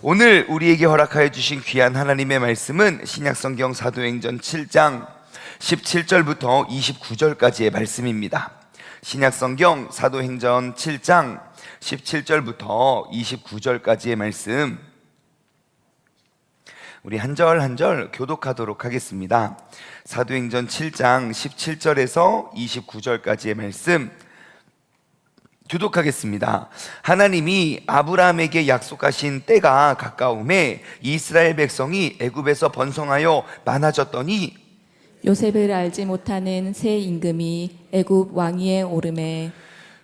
오늘 우리에게 허락하여 주신 귀한 하나님의 말씀은 신약성경 사도행전 7장 17절부터 29절까지의 말씀입니다. 신약성경 사도행전 7장 17절부터 29절까지의 말씀, 우리 한 절 한 절 교독하도록 하겠습니다. 사도행전 7장 17절에서 29절까지의 말씀 교독하겠습니다. 하나님이 아브라함에게 약속하신 때가 가까움에 이스라엘 백성이 애굽에서 번성하여 많아졌더니 요셉을 알지 못하는 새 임금이 애굽 왕위에 오르매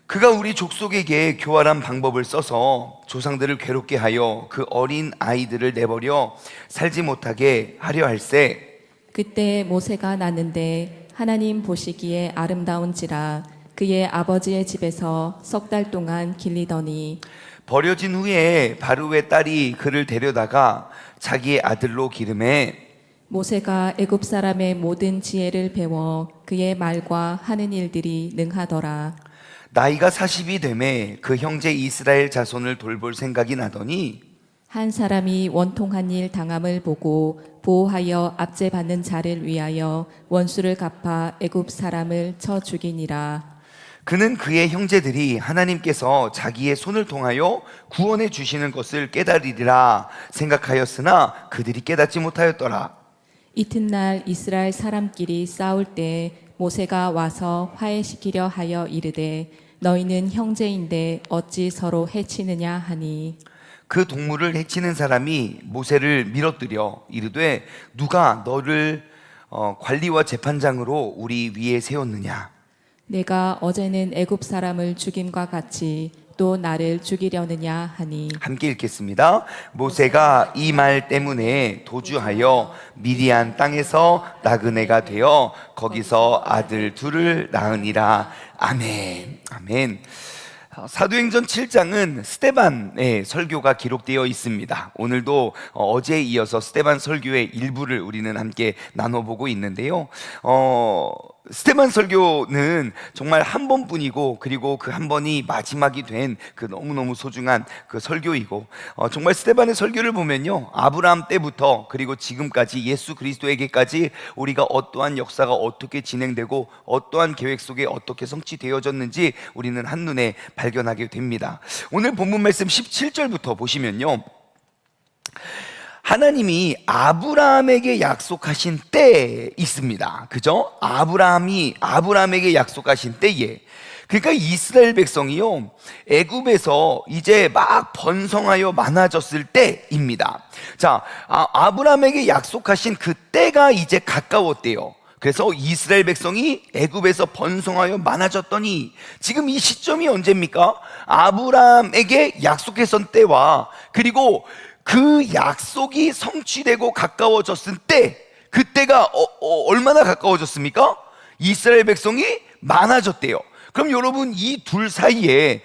그가 우리 족속에게 교활한 방법을 써서 조상들을 괴롭게 하여 그 어린 아이들을 내버려 살지 못하게 하려 할세. 그때 모세가 낳는데 하나님 보시기에 아름다운지라 그의 아버지의 집에서 석 달 동안 길리더니 버려진 후에 바로의 딸이 그를 데려다가 자기의 아들로 기르매 모세가 애굽 사람의 모든 지혜를 배워 그의 말과 하는 일들이 능하더라. 나이가 40이 되매 그 형제 이스라엘 자손을 돌볼 생각이 나더니 한 사람이 원통한 일 당함을 보고 보호하여 압제받는 자를 위하여 원수를 갚아 애굽 사람을 쳐 죽이니라. 그는 그의 형제들이 하나님께서 자기의 손을 통하여 구원해 주시는 것을 깨달으리라 생각하였으나 그들이 깨닫지 못하였더라. 이튿날 이스라엘 사람끼리 싸울 때 모세가 와서 화해시키려 하여 이르되 너희는 형제인데 어찌 서로 해치느냐 하니 그 동물을 해치는 사람이 모세를 밀어뜨려 이르되 누가 너를 관리와 재판장으로 우리 위에 세웠느냐. 내가 어제는 애굽 사람을 죽임과 같이 또 나를 죽이려느냐 하니 함께 읽겠습니다. 모세가 이 말 때문에 도주하여 미디안 땅에서 나그네가 되어 거기서 아들 둘을 낳으니라. 아멘. 아멘. 사도행전 7장은 스데반의 설교가 기록되어 있습니다. 오늘도 어제에 이어서 스데반 설교의 일부를 우리는 함께 나눠보고 있는데요. 스데반 설교는 정말 한 번뿐이고 그리고 그 한 번이 마지막이 된 그 너무너무 소중한 그 설교이고 정말 스데반의 설교를 보면요, 아브라함 때부터 그리고 지금까지 예수 그리스도에게까지 우리가 어떠한 역사가 어떻게 진행되고 어떠한 계획 속에 어떻게 성취되어졌는지 우리는 한눈에 발견하게 됩니다. 오늘 본문 말씀 17절부터 보시면요, 하나님이 아브라함에게 약속하신 때에 있습니다. 그죠? 아브라함에게 약속하신 때에, 그러니까 이스라엘 백성이요, 애굽에서 이제 막 번성하여 많아졌을 때입니다. 자, 아브라함에게 약속하신 그 때가 이제 가까웠대요. 그래서 이스라엘 백성이 애굽에서 번성하여 많아졌더니 지금 이 시점이 언제입니까? 아브라함에게 약속했던 때와 그리고 그 약속이 성취되고 가까워졌을 때, 그때가 얼마나 가까워졌습니까? 이스라엘 백성이 많아졌대요. 그럼 여러분, 이 둘 사이에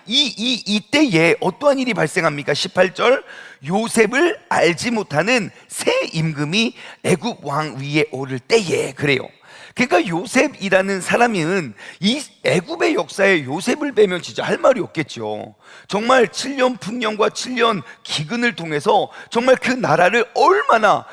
이때에 어떠한 일이 발생합니까? 18절, 요셉을 알지 못하는 새 임금이 애굽 왕 위에 오를 때에, 그래요. 그러니까 요셉이라는 사람은 이 애굽의 역사에 요셉을 빼면 진짜 할 말이 없겠죠. 정말 7년 풍년과 7년 기근을 통해서 정말 그 나라를 얼마나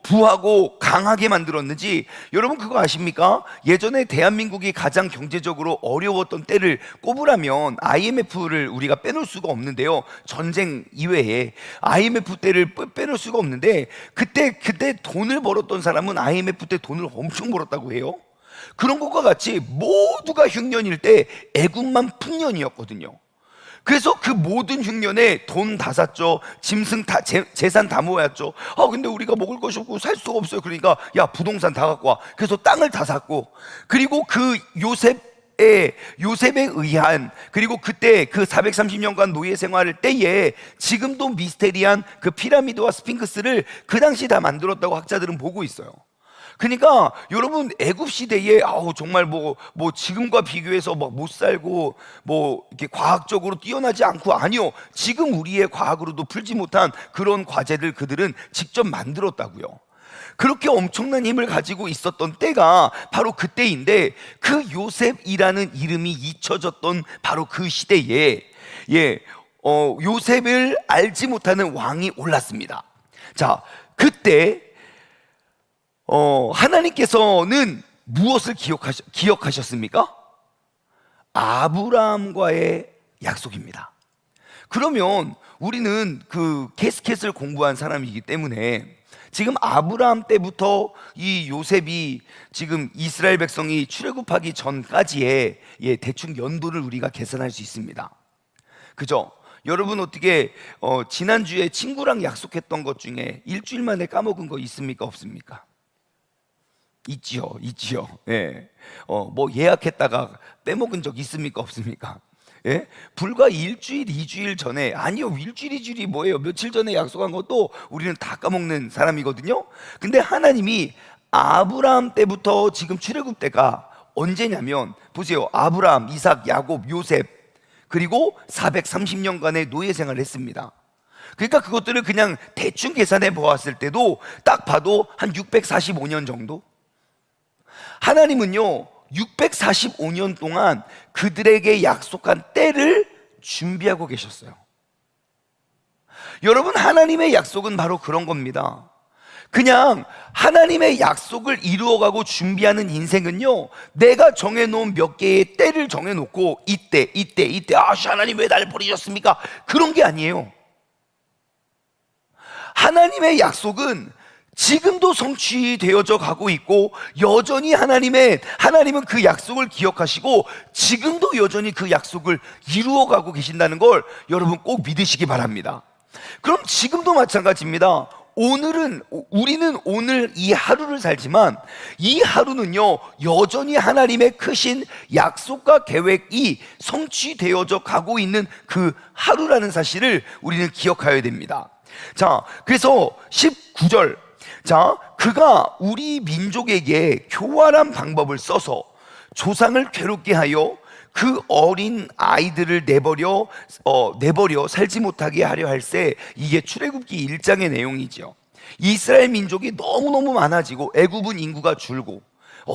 부하고 강하게 만들었는지 여러분 그거 아십니까? 예전에 대한민국이 가장 경제적으로 어려웠던 때를 꼽으라면 IMF를 우리가 빼놓을 수가 없는데요, 전쟁 이외에 IMF 때를 빼놓을 수가 없는데 그때 돈을 벌었던 사람은 IMF 때 돈을 엄청 벌었다고 해요. 그런 것과 같이 모두가 흉년일 때 애굽만 풍년이었거든요. 그래서 그 모든 흉년에 돈 다 샀죠. 짐승 다, 재산 다 모았죠. 근데 우리가 먹을 것이 없고 살 수가 없어요. 그러니까 야, 부동산 다 갖고 와. 그래서 땅을 다 샀고, 그리고 그 요셉에 의한, 그리고 그때 그 430년간 노예 생활을 때에 지금도 미스테리한 그 피라미드와 스핑크스를 그 당시 다 만들었다고 학자들은 보고 있어요. 그러니까 여러분, 애굽 시대에 정말 뭐 지금과 비교해서 막 못 살고 뭐 이렇게 과학적으로 뛰어나지 않고, 아니요, 지금 우리의 과학으로도 풀지 못한 그런 과제들 그들은 직접 만들었다고요. 그렇게 엄청난 힘을 가지고 있었던 때가 바로 그때인데, 그 요셉이라는 이름이 잊혀졌던 바로 그 시대에 요셉을 알지 못하는 왕이 올랐습니다. 자, 그때 하나님께서는 무엇을 기억하셨습니까? 아브라함과의 약속입니다. 그러면 우리는 그 게스켓을 공부한 사람이기 때문에 지금 아브라함 때부터 이 요셉이 지금 이스라엘 백성이 출애굽하기 전까지의 대충 연도를 우리가 계산할 수 있습니다. 그죠? 여러분 어떻게 지난주에 친구랑 약속했던 것 중에 일주일 만에 까먹은 거 있습니까? 없습니까? 있지요. 예. 뭐 예약했다가 빼먹은 적 있습니까? 없습니까? 예? 불과 일주일, 2주일 전에, 아니요, 일주일, 2주일이 뭐예요? 며칠 전에 약속한 것도 우리는 다 까먹는 사람이거든요. 근데 하나님이 아브라함 때부터 지금 출애굽 때가 언제냐면, 보세요. 아브라함, 이삭, 야곱, 요셉, 그리고 430년간의 노예 생활을 했습니다. 그러니까 그것들을 그냥 대충 계산해 보았을 때도 딱 봐도 한 645년 정도? 하나님은요 645년 동안 그들에게 약속한 때를 준비하고 계셨어요. 여러분, 하나님의 약속은 바로 그런 겁니다. 그냥 하나님의 약속을 이루어가고 준비하는 인생은요, 내가 정해놓은 몇 개의 때를 정해놓고 이때 하나님 왜 나를 버리셨습니까? 그런 게 아니에요. 하나님의 약속은 지금도 성취되어져 가고 있고, 여전히 하나님은 그 약속을 기억하시고 지금도 여전히 그 약속을 이루어가고 계신다는 걸 여러분 꼭 믿으시기 바랍니다. 그럼 지금도 마찬가지입니다. 우리는 오늘 이 하루를 살지만 이 하루는요 여전히 하나님의 크신 약속과 계획이 성취되어져 가고 있는 그 하루라는 사실을 우리는 기억해야 됩니다. 자, 그래서 19절, 자, 그가 우리 민족에게 교활한 방법을 써서 조상을 괴롭게 하여 그 어린 아이들을 내버려 살지 못하게 하려 할세. 이게 출애굽기 1장의 내용이죠. 이스라엘 민족이 너무너무 많아지고 애굽은 인구가 줄고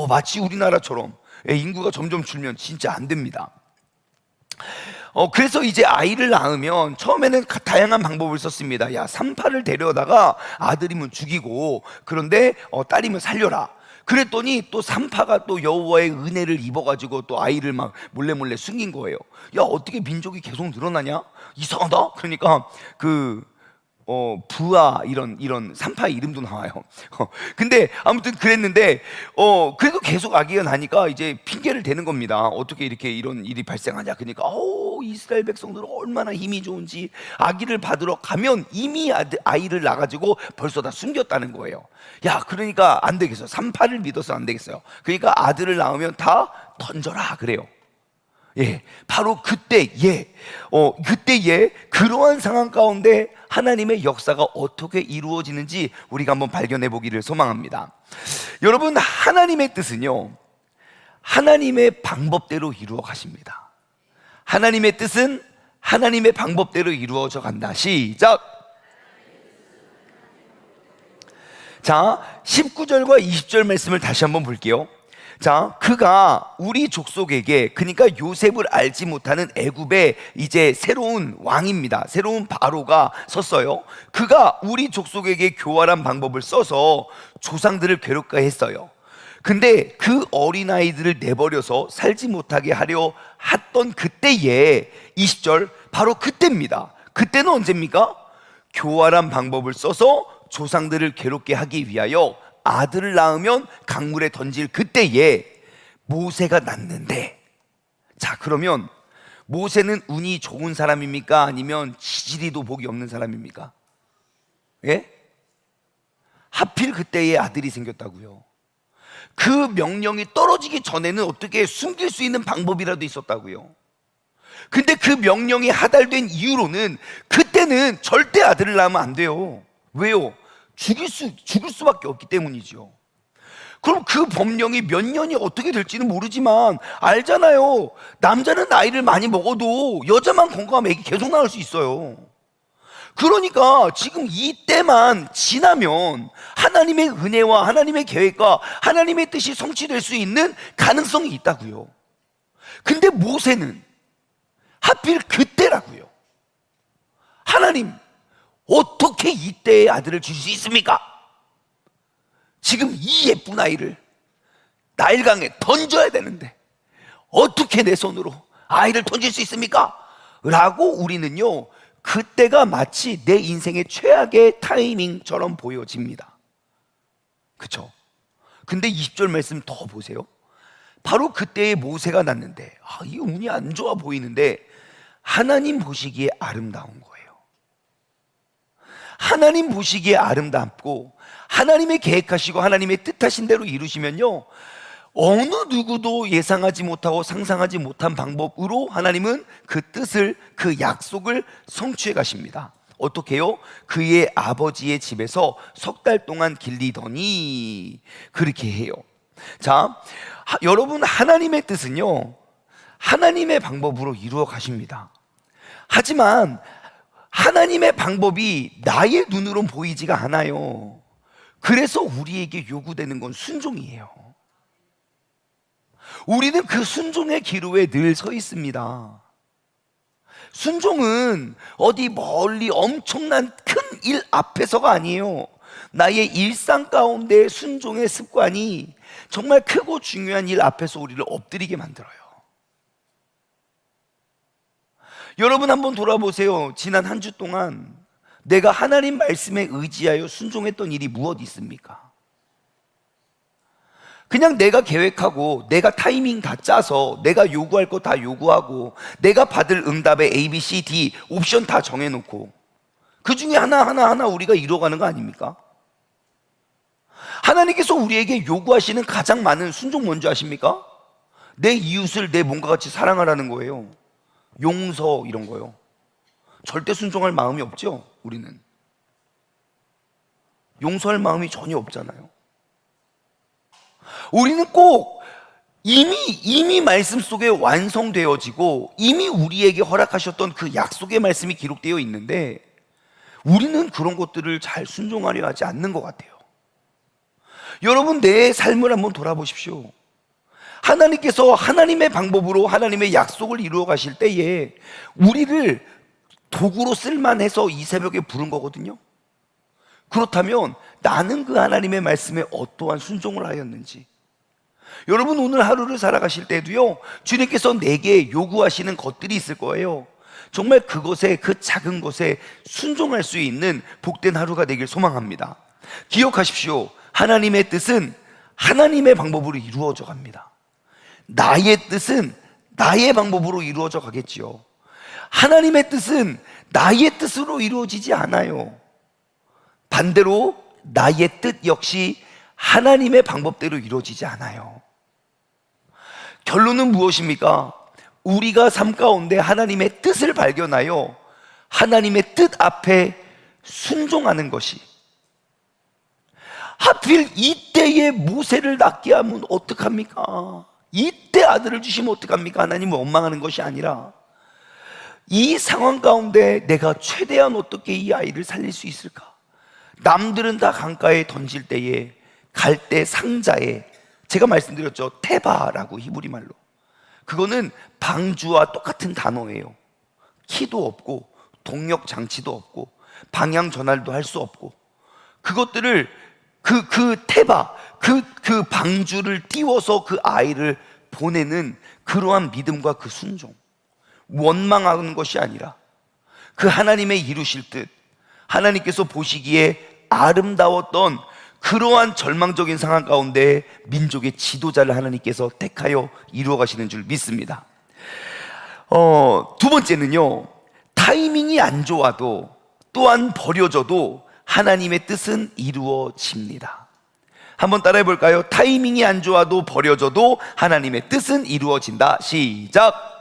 마치 우리나라처럼 인구가 점점 줄면 진짜 안 됩니다. 그래서 이제 아이를 낳으면 처음에는 다양한 방법을 썼습니다. 야, 산파를 데려다가 아들이면 죽이고, 그런데 딸이면 살려라. 그랬더니 또 산파가 또 여호와의 은혜를 입어가지고 또 아이를 막 몰래 숨긴 거예요. 야, 어떻게 민족이 계속 늘어나냐? 이상하다. 그러니까 부하 이런 산파 이름도 나와요. 근데 아무튼 그랬는데 그래도 계속 아기가 나니까 이제 핑계를 대는 겁니다. 어떻게 이렇게 이런 일이 발생하냐? 그러니까 이스라엘 백성들은 얼마나 힘이 좋은지, 아기를 받으러 가면 이미 아이를 낳아가지고 벌써 다 숨겼다는 거예요. 야, 그러니까 안 되겠어. 산파를 믿어서 안 되겠어요. 그러니까 아들을 낳으면 다 던져라 그래요. 예, 바로 그때에 그러한 상황 가운데 하나님의 역사가 어떻게 이루어지는지 우리가 한번 발견해 보기를 소망합니다. 여러분, 하나님의 뜻은요 하나님의 방법대로 이루어 가십니다. 하나님의 뜻은 하나님의 방법대로 이루어져 간다. 시작. 자, 19절과 20절 말씀을 다시 한번 볼게요. 자, 그가 우리 족속에게, 그러니까 요셉을 알지 못하는 애굽의 이제 새로운 왕입니다. 새로운 바로가 섰어요. 그가 우리 족속에게 교활한 방법을 써서 조상들을 괴롭게 했어요. 근데 그 어린아이들을 내버려서 살지 못하게 하려 했던 그때에, 20절, 바로 그때입니다. 그때는 언제입니까? 교활한 방법을 써서 조상들을 괴롭게 하기 위하여 아들을 낳으면 강물에 던질 그때에 모세가 낳는데, 자, 그러면 모세는 운이 좋은 사람입니까? 아니면 지지리도 복이 없는 사람입니까? 예? 하필 그때에 아들이 생겼다고요. 그 명령이 떨어지기 전에는 어떻게 숨길 수 있는 방법이라도 있었다고요. 근데 그 명령이 하달된 이유로는 그때는 절대 아들을 낳으면 안 돼요. 왜요? 죽을 수밖에 없기 때문이죠. 그럼 그 법령이 몇 년이 어떻게 될지는 모르지만 알잖아요. 남자는 나이를 많이 먹어도 여자만 건강하면 애기 계속 낳을 수 있어요. 그러니까 지금 이때만 지나면 하나님의 은혜와 하나님의 계획과 하나님의 뜻이 성취될 수 있는 가능성이 있다고요. 근데 모세는 하필 그때라고요. 하나님, 어떻게 이때의 아들을 주실 수 있습니까? 지금 이 예쁜 아이를 나일강에 던져야 되는데 어떻게 내 손으로 아이를 던질 수 있습니까? 라고 우리는요, 그때가 마치 내 인생의 최악의 타이밍처럼 보여집니다. 그쵸? 근데 20절 말씀 더 보세요. 바로 그때의 모세가 났는데, 이 운이 안 좋아 보이는데 하나님 보시기에 아름다운 거예요. 하나님 보시기에 아름답고 하나님의 계획하시고 하나님의 뜻하신 대로 이루시면요, 어느 누구도 예상하지 못하고 상상하지 못한 방법으로 하나님은 그 뜻을, 그 약속을 성취해 가십니다. 어떻게요? 그의 아버지의 집에서 석 달 동안 길리더니 그렇게 해요. 자, 여러분, 하나님의 뜻은요, 하나님의 방법으로 이루어 가십니다. 하지만 하나님의 방법이 나의 눈으론 보이지가 않아요. 그래서 우리에게 요구되는 건 순종이에요. 우리는 그 순종의 기로에 늘 서 있습니다. 순종은 어디 멀리 엄청난 큰 일 앞에서가 아니에요. 나의 일상 가운데 순종의 습관이 정말 크고 중요한 일 앞에서 우리를 엎드리게 만들어요. 여러분, 한번 돌아보세요. 지난 한 주 동안 내가 하나님 말씀에 의지하여 순종했던 일이 무엇 있습니까? 그냥 내가 계획하고 내가 타이밍 다 짜서 내가 요구할 거 다 요구하고 내가 받을 응답의 A, B, C, D 옵션 다 정해놓고 그 중에 하나하나 우리가 이루어가는 거 아닙니까? 하나님께서 우리에게 요구하시는 가장 많은 순종 뭔지 아십니까? 내 이웃을 내 몸과 같이 사랑하라는 거예요. 용서, 이런 거요. 절대 순종할 마음이 없죠, 우리는. 용서할 마음이 전혀 없잖아요. 우리는 꼭 이미 말씀 속에 완성되어지고 이미 우리에게 허락하셨던 그 약속의 말씀이 기록되어 있는데 우리는 그런 것들을 잘 순종하려 하지 않는 것 같아요. 여러분, 내 삶을 한번 돌아보십시오. 하나님께서 하나님의 방법으로 하나님의 약속을 이루어 가실 때에 우리를 도구로 쓸만해서 이 새벽에 부른 거거든요. 그렇다면 나는 그 하나님의 말씀에 어떠한 순종을 하였는지, 여러분, 오늘 하루를 살아가실 때도요, 주님께서 내게 요구하시는 것들이 있을 거예요. 정말 그것에, 그 작은 것에 순종할 수 있는 복된 하루가 되길 소망합니다. 기억하십시오. 하나님의 뜻은 하나님의 방법으로 이루어져 갑니다. 나의 뜻은 나의 방법으로 이루어져 가겠지요. 하나님의 뜻은 나의 뜻으로 이루어지지 않아요. 반대로 나의 뜻 역시 하나님의 방법대로 이루어지지 않아요. 결론은 무엇입니까? 우리가 삶 가운데 하나님의 뜻을 발견하여 하나님의 뜻 앞에 순종하는 것이, 하필 이때에 모세를 낳게 하면 어떡합니까? 이때 아들을 주시면 어떡합니까? 하나님을 원망하는 것이 아니라 이 상황 가운데 내가 최대한 어떻게 이 아이를 살릴 수 있을까? 남들은 다 강가에 던질 때에 갈대 상자에, 제가 말씀드렸죠, 테바라고 히브리 말로, 그거는 방주와 똑같은 단어예요. 키도 없고 동력 장치도 없고 방향 전환도 할 수 없고, 그것들을 그 테바, 그 방주를 띄워서 그 아이를 보내는 그러한 믿음과 그 순종, 원망하는 것이 아니라 그 하나님의 이루실 뜻, 하나님께서 보시기에 아름다웠던 그러한 절망적인 상황 가운데 민족의 지도자를 하나님께서 택하여 이루어 가시는 줄 믿습니다. 두 번째는요, 타이밍이 안 좋아도 또한 버려져도 하나님의 뜻은 이루어집니다. 한번 따라해 볼까요? 타이밍이 안 좋아도 버려져도 하나님의 뜻은 이루어진다. 시작.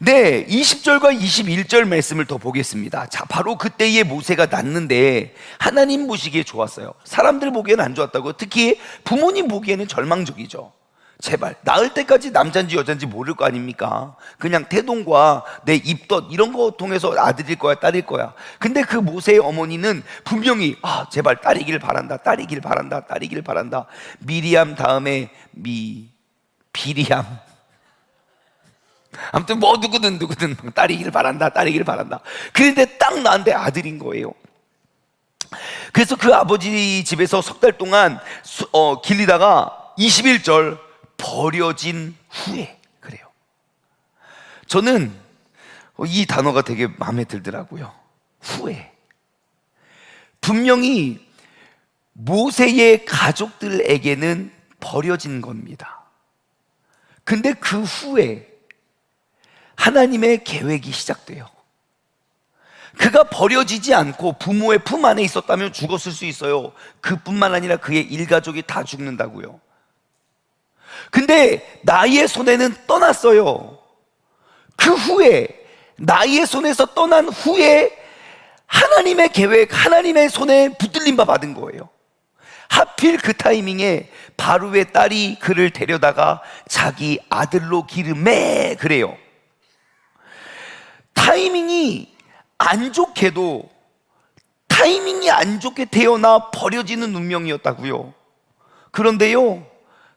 네, 20절과 21절 말씀을 더 보겠습니다. 자, 바로 그때의 모세가 낳는데 하나님 보시기에 좋았어요. 사람들 보기에는 안 좋았다고. 특히 부모님 보기에는 절망적이죠. 제발 낳을 때까지 남자인지 여자인지 모를 거 아닙니까? 그냥 태동과 내 입덧 이런 거 통해서 아들일 거야, 딸일 거야. 근데 그 모세의 어머니는 분명히 제발 딸이길 바란다, 딸이길 바란다, 딸이길 바란다. 미리암 다음에 비리암. 아무튼 뭐 누구든 딸이기를 바란다, 딸이기를 바란다. 그런데 딱 나한테 아들인 거예요. 그래서 그 아버지 집에서 석 달 동안 길리다가 21절 버려진 후에 그래요. 저는 이 단어가 되게 마음에 들더라고요. 후에. 분명히 모세의 가족들에게는 버려진 겁니다. 근데 그 후에 하나님의 계획이 시작돼요. 그가 버려지지 않고 부모의 품 안에 있었다면 죽었을 수 있어요. 그뿐만 아니라 그의 일가족이 다 죽는다고요. 근데 나의 손에는 떠났어요. 그 후에, 나의 손에서 떠난 후에 하나님의 계획, 하나님의 손에 붙들림 바 받은 거예요. 하필 그 타이밍에 바로의 딸이 그를 데려다가 자기 아들로 기름해 그래요. 타이밍이 안 좋게 태어나 버려지는 운명이었다고요. 그런데요,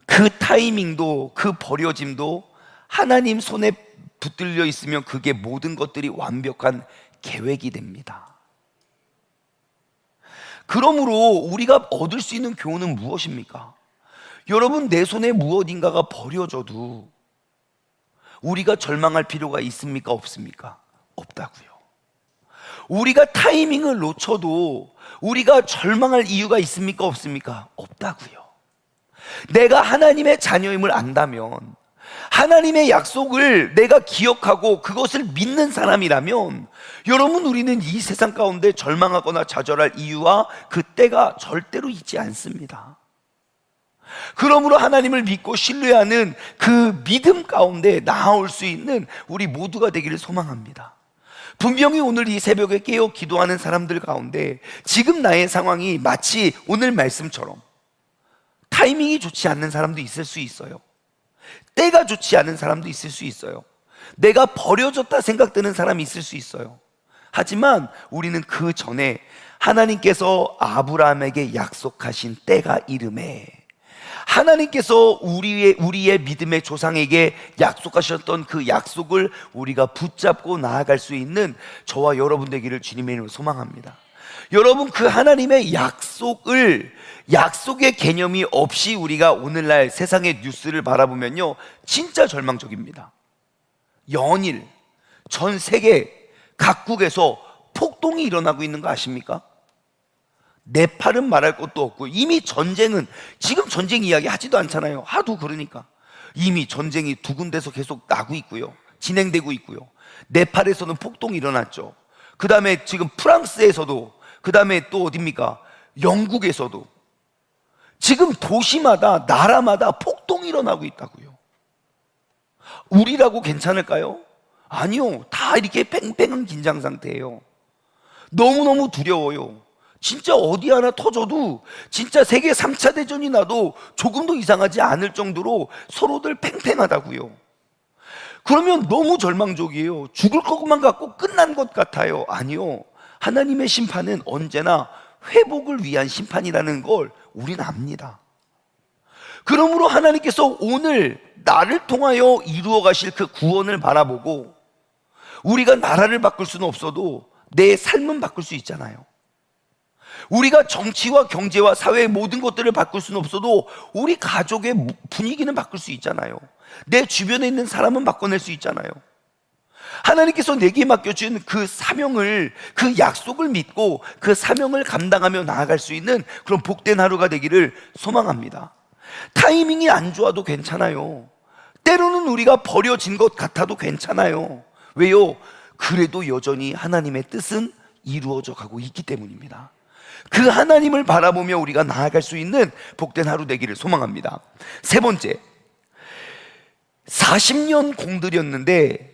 그 타이밍도, 그 버려짐도 하나님 손에 붙들려 있으면 그게 모든 것들이 완벽한 계획이 됩니다. 그러므로 우리가 얻을 수 있는 교훈은 무엇입니까? 여러분, 내 손에 무엇인가가 버려져도 우리가 절망할 필요가 있습니까? 없습니까? 없다고요. 우리가 타이밍을 놓쳐도 우리가 절망할 이유가 있습니까? 없습니까? 없다고요. 내가 하나님의 자녀임을 안다면, 하나님의 약속을 내가 기억하고 그것을 믿는 사람이라면, 여러분, 우리는 이 세상 가운데 절망하거나 좌절할 이유와 그 때가 절대로 있지 않습니다. 그러므로 하나님을 믿고 신뢰하는 그 믿음 가운데 나아올 수 있는 우리 모두가 되기를 소망합니다. 분명히 오늘 이 새벽에 깨어 기도하는 사람들 가운데 지금 나의 상황이 마치 오늘 말씀처럼 타이밍이 좋지 않는 사람도 있을 수 있어요. 때가 좋지 않은 사람도 있을 수 있어요. 내가 버려졌다 생각되는 사람이 있을 수 있어요. 하지만 우리는 그 전에 하나님께서 아브라함에게 약속하신 때가 이름에, 하나님께서 우리의 믿음의 조상에게 약속하셨던 그 약속을 우리가 붙잡고 나아갈 수 있는 저와 여러분 되기를 주님의 이름으로 소망합니다. 여러분, 그 하나님의 약속의 개념이 없이 우리가 오늘날 세상의 뉴스를 바라보면요, 진짜 절망적입니다. 연일 전 세계 각국에서 폭동이 일어나고 있는 거 아십니까? 네팔은 말할 것도 없고, 이미 전쟁은, 지금 전쟁 이야기 하지도 않잖아요. 하도 그러니까. 이미 전쟁이 두 군데서 계속 나고 있고요, 진행되고 있고요. 네팔에서는 폭동이 일어났죠. 그 다음에 지금 프랑스에서도, 그 다음에 또 어딥니까? 영국에서도 지금 도시마다, 나라마다 폭동이 일어나고 있다고요. 우리라고 괜찮을까요? 아니요. 다 이렇게 팽팽한 긴장 상태예요. 너무너무 두려워요. 진짜 어디 하나 터져도, 진짜 세계 3차 대전이 나도 조금도 이상하지 않을 정도로 서로들 팽팽하다고요. 그러면 너무 절망적이에요. 죽을 것만 갖고 끝난 것 같아요. 아니요. 하나님의 심판은 언제나 회복을 위한 심판이라는 걸 우리는 압니다. 그러므로 하나님께서 오늘 나를 통하여 이루어 가실 그 구원을 바라보고, 우리가 나라를 바꿀 수는 없어도 내 삶은 바꿀 수 있잖아요. 우리가 정치와 경제와 사회의 모든 것들을 바꿀 수는 없어도 우리 가족의 분위기는 바꿀 수 있잖아요. 내 주변에 있는 사람은 바꿔낼 수 있잖아요. 하나님께서 내게 맡겨준 그 사명을, 그 약속을 믿고 그 사명을 감당하며 나아갈 수 있는 그런 복된 하루가 되기를 소망합니다. 타이밍이 안 좋아도 괜찮아요. 때로는 우리가 버려진 것 같아도 괜찮아요. 왜요? 그래도 여전히 하나님의 뜻은 이루어져 가고 있기 때문입니다. 그 하나님을 바라보며 우리가 나아갈 수 있는 복된 하루 되기를 소망합니다. 세 번째, 40년 공들였는데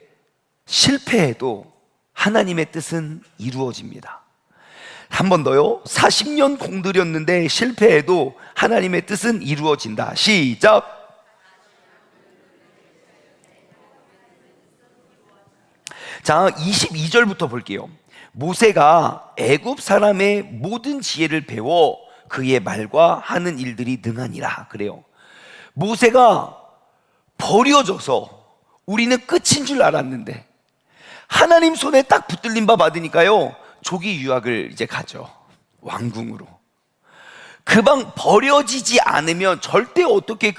실패해도 하나님의 뜻은 이루어집니다. 한 번 더요. 40년 공들였는데 실패해도 하나님의 뜻은 이루어진다. 시작. 자, 22절부터 볼게요. 모세가 애굽 사람의 모든 지혜를 배워 그의 말과 하는 일들이 능하니라 그래요. 모세가 버려져서 우리는 끝인 줄 알았는데 하나님 손에 딱 붙들림 바 받으니까요, 조기 유학을 이제 가죠. 왕궁으로. 그 방 버려지지 않으면 절대 어떻게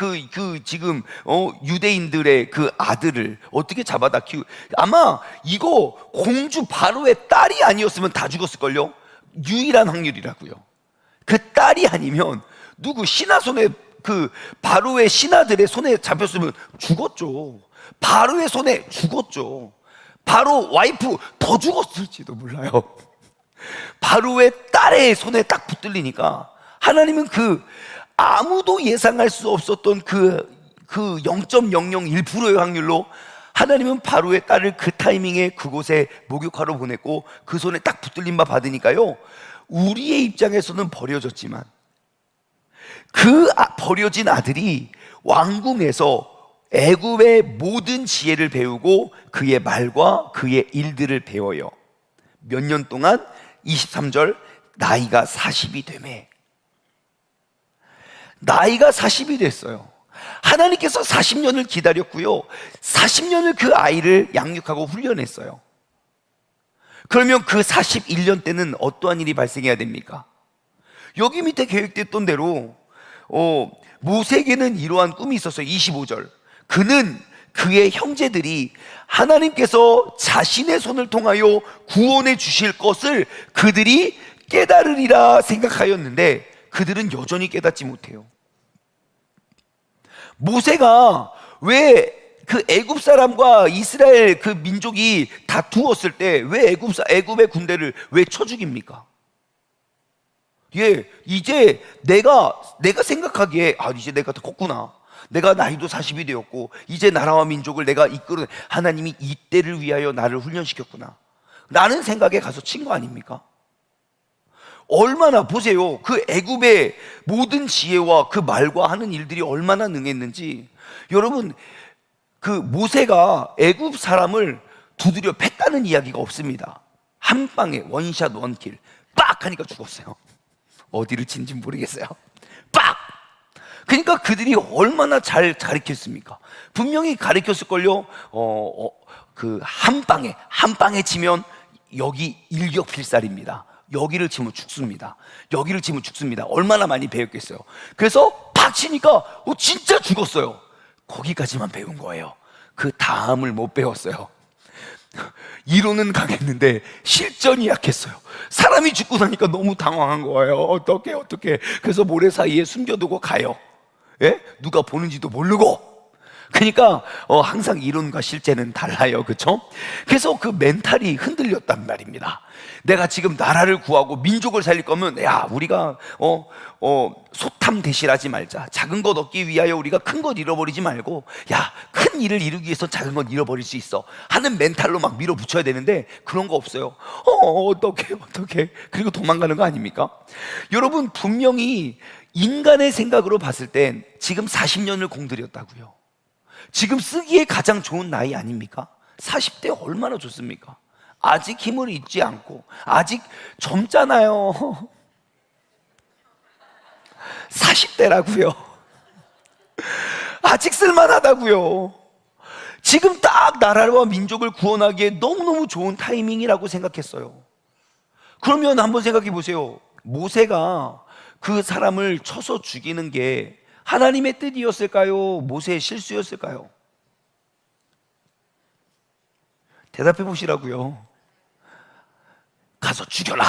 지금 유대인들의 그 아들을 어떻게 잡아다 아마 이거 공주 바로의 딸이 아니었으면 다 죽었을걸요. 유일한 확률이라고요. 그 딸이 아니면 누구 신하 손에, 그 바로의 신하들의 손에 잡혔으면 죽었죠. 바로의 손에 죽었죠. 바로 와이프 더 죽었을지도 몰라요. 바로의 딸의 손에 딱 붙들리니까 하나님은 그 아무도 예상할 수 없었던 그 0.001%의 확률로 하나님은 바로의 딸을 그 타이밍에 그곳에 목욕하러 보냈고 그 손에 딱 붙들림 바 받으니까요, 우리의 입장에서는 버려졌지만 그 버려진 아들이 왕궁에서 애굽의 모든 지혜를 배우고 그의 말과 그의 일들을 배워요. 몇 년 동안? 23절, 나이가 40이 되매. 나이가 40이 됐어요. 하나님께서 40년을 기다렸고요, 40년을 그 아이를 양육하고 훈련했어요. 그러면 그 41년 때는 어떠한 일이 발생해야 됩니까? 여기 밑에 계획됐던 대로 모세에게는 이러한 꿈이 있었어요. 25절, 그는 그의 형제들이 하나님께서 자신의 손을 통하여 구원해 주실 것을 그들이 깨달으리라 생각하였는데 그들은 여전히 깨닫지 못해요. 모세가 왜 그 애굽 사람과 이스라엘 그 민족이 다투었을 때 왜 애굽의 군대를 왜 쳐 죽입니까? 예, 이제 내가 생각하기에 이제 내가 다 컸구나. 내가 나이도 40이 되었고 이제 나라와 민족을 내가 이끌어, 하나님이 이때를 위하여 나를 훈련시켰구나 라는 생각에 가서 친 거 아닙니까? 얼마나 보세요. 그 애굽의 모든 지혜와 그 말과 하는 일들이 얼마나 능했는지. 여러분, 그 모세가 애굽 사람을 두드려 팼다는 이야기가 없습니다. 한 방에 원샷 원킬 빡 하니까 죽었어요. 어디를 친지 모르겠어요. 빡! 그러니까 그들이 얼마나 잘 가르쳤습니까? 분명히 가르쳤을걸요. 그 한 방에 치면 여기 일격필살입니다. 여기를 치면 죽습니다. 여기를 치면 죽습니다. 얼마나 많이 배웠겠어요. 그래서 팍 치니까 진짜 죽었어요. 거기까지만 배운 거예요. 그 다음을 못 배웠어요. 이론은 강했는데 실전이 약했어요. 사람이 죽고 나니까 너무 당황한 거예요. 어떻게. 그래서 모래 사이에 숨겨두고 가요. 예? 누가 보는지도 모르고. 그러니까 항상 이론과 실제는 달라요. 그렇죠? 그래서 그 멘탈이 흔들렸단 말입니다. 내가 지금 나라를 구하고 민족을 살릴 거면 야, 우리가 소탐 대실하지 말자. 작은 것 얻기 위하여 우리가 큰 것 잃어버리지 말고, 야, 큰 일을 이루기 위해서 작은 것 잃어버릴 수 있어 하는 멘탈로 막 밀어붙여야 되는데 그런 거 없어요. 어떻게 그리고 도망가는 거 아닙니까? 여러분, 분명히 인간의 생각으로 봤을 땐 지금 40년을 공들였다고요. 지금 쓰기에 가장 좋은 나이 아닙니까? 40대 얼마나 좋습니까? 아직 힘을 잃지 않고 아직 젊잖아요. 40대라고요. 아직 쓸만하다고요. 지금 딱 나라와 민족을 구원하기에 너무너무 좋은 타이밍이라고 생각했어요. 그러면 한번 생각해 보세요. 모세가 그 사람을 쳐서 죽이는 게 하나님의 뜻이었을까요? 모세의 실수였을까요? 대답해 보시라고요. 가서 죽여라.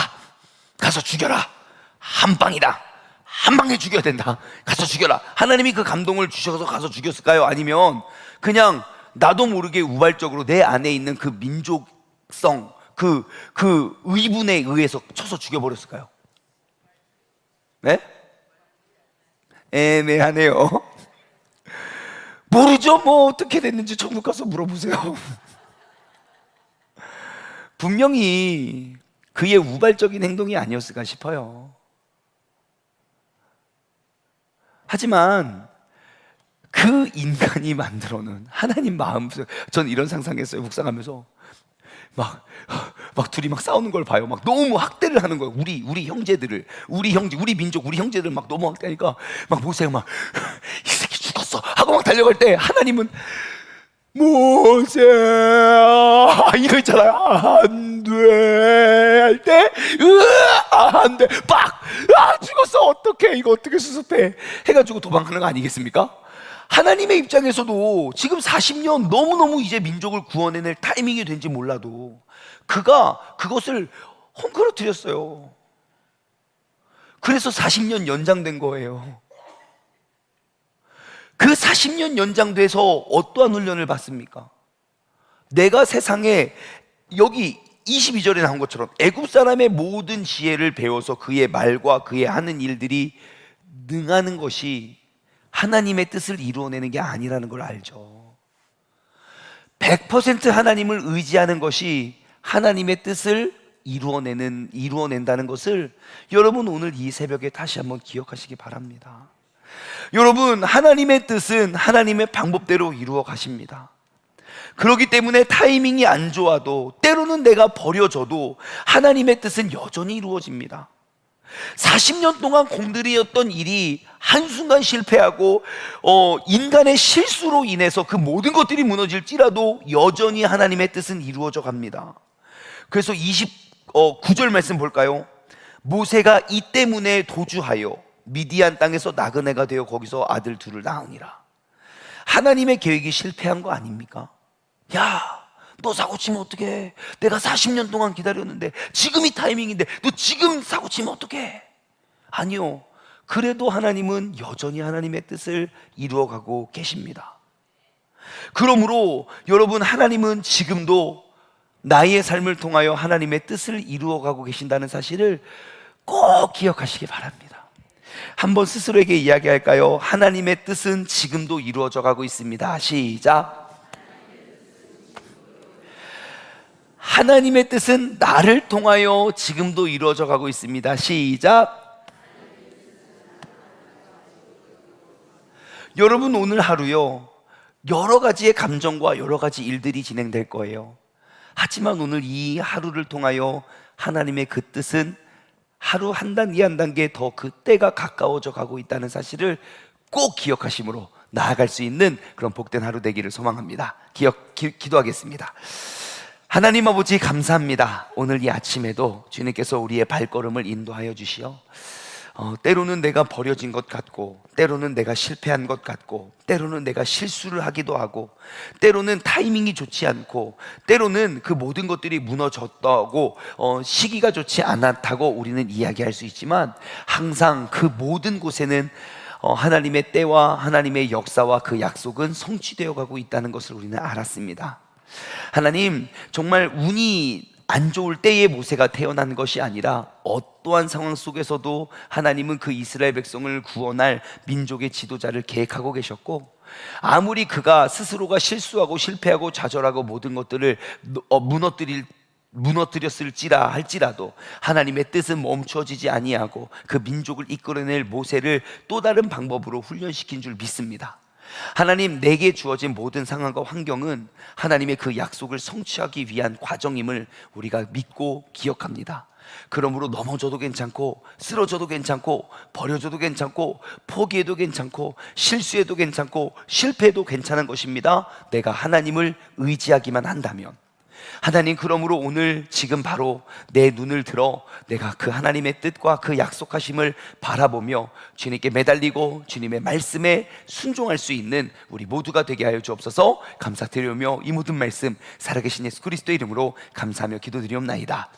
한 방이다. 한 방에 죽여야 된다. 가서 죽여라. 하나님이 그 감동을 주셔서 가서 죽였을까요? 아니면 그냥 나도 모르게 우발적으로 내 안에 있는 그 민족성, 그 의분에 의해서 쳐서 죽여버렸을까요? 네? 애매하네요. 모르죠. 뭐 어떻게 됐는지 천국 가서 물어보세요. 분명히 그의 우발적인 행동이 아니었을까 싶어요. 하지만 그 인간이 만들어놓은 하나님 마음속, 전 이런 상상했어요. 묵상하면서 막 둘이 막 싸우는 걸 봐요. 막 너무 학대를 하는 거예요. 우리 형제들을, 우리 민족, 우리 형제들 막 너무 학대하니까 막 모세가 막 이 새끼 죽었어 하고 막 달려갈 때 하나님은 모세 이거 있잖아요. 안 돼 할 때 안 돼 빡 죽었어 어떡해 이거 어떻게 수습해 해가지고 도망가는 거 아니겠습니까? 하나님의 입장에서도 지금 40년 너무너무 이제 민족을 구원해낼 타이밍이 된지 몰라도 그가 그것을 헝클어뜨렸어요. 그래서 40년 연장된 거예요. 그 40년 연장돼서 어떠한 훈련을 받습니까? 내가 세상에 여기 22절에 나온 것처럼 애굽 사람의 모든 지혜를 배워서 그의 말과 그의 하는 일들이 능하는 것이 하나님의 뜻을 이루어내는 게 아니라는 걸 알죠. 100% 하나님을 의지하는 것이 하나님의 뜻을 이루어낸다는 것을 여러분 오늘 이 새벽에 다시 한번 기억하시기 바랍니다. 여러분, 하나님의 뜻은 하나님의 방법대로 이루어 가십니다. 그렇기 때문에 타이밍이 안 좋아도 때로는 내가 버려져도 하나님의 뜻은 여전히 이루어집니다. 40년 동안 공들이었던 일이 한순간 실패하고 인간의 실수로 인해서 그 모든 것들이 무너질지라도 여전히 하나님의 뜻은 이루어져 갑니다. 그래서 29절 말씀 볼까요? 모세가 이 때문에 도주하여 미디안 땅에서 나그네가 되어 거기서 아들 둘을 낳으니라. 하나님의 계획이 실패한 거 아닙니까? 야, 너 사고 치면 어떡해? 내가 40년 동안 기다렸는데 지금이 타이밍인데 너 지금 사고 치면 어떡해? 아니요. 그래도 하나님은 여전히 하나님의 뜻을 이루어가고 계십니다. 그러므로 여러분, 하나님은 지금도 나의 삶을 통하여 하나님의 뜻을 이루어가고 계신다는 사실을 꼭 기억하시기 바랍니다. 한번 스스로에게 이야기할까요? 하나님의 뜻은 지금도 이루어져 가고 있습니다. 시작. 하나님의 뜻은 나를 통하여 지금도 이루어져 가고 있습니다. 시작. 여러분, 오늘 하루요, 여러 가지의 감정과 여러 가지 일들이 진행될 거예요. 하지만 오늘 이 하루를 통하여 하나님의 그 뜻은 하루 한 단, 이 한 단계 더 그 때가 가까워져 가고 있다는 사실을 꼭 기억하심으로 나아갈 수 있는 그런 복된 하루 되기를 소망합니다. 기도하겠습니다. 하나님 아버지, 감사합니다. 오늘 이 아침에도 주님께서 우리의 발걸음을 인도하여 주시어 때로는 내가 버려진 것 같고, 때로는 내가 실패한 것 같고, 때로는 내가 실수를 하기도 하고, 때로는 타이밍이 좋지 않고, 때로는 그 모든 것들이 무너졌다고 시기가 좋지 않았다고 우리는 이야기할 수 있지만, 항상 그 모든 곳에는 하나님의 때와 하나님의 역사와 그 약속은 성취되어 가고 있다는 것을 우리는 알았습니다. 하나님, 정말 운이 안 좋을 때에 모세가 태어난 것이 아니라 어떠한 상황 속에서도 하나님은 그 이스라엘 백성을 구원할 민족의 지도자를 계획하고 계셨고, 아무리 그가 스스로가 실수하고 실패하고 좌절하고 모든 것들을 무너뜨렸을지라 할지라도 하나님의 뜻은 멈춰지지 아니하고 그 민족을 이끌어낼 모세를 또 다른 방법으로 훈련시킨 줄 믿습니다. 하나님, 내게 주어진 모든 상황과 환경은 하나님의 그 약속을 성취하기 위한 과정임을 우리가 믿고 기억합니다. 그러므로 넘어져도 괜찮고, 쓰러져도 괜찮고, 버려져도 괜찮고, 포기해도 괜찮고, 실수해도 괜찮고, 실패해도 괜찮은 것입니다. 내가 하나님을 의지하기만 한다면. 하나님, 그러므로 오늘 지금 바로 내 눈을 들어 내가 그 하나님의 뜻과 그 약속하심을 바라보며 주님께 매달리고 주님의 말씀에 순종할 수 있는 우리 모두가 되게 하여 주옵소서. 감사드리며 이 모든 말씀 살아계신 예수 그리스도의 이름으로 감사하며 기도드리옵나이다.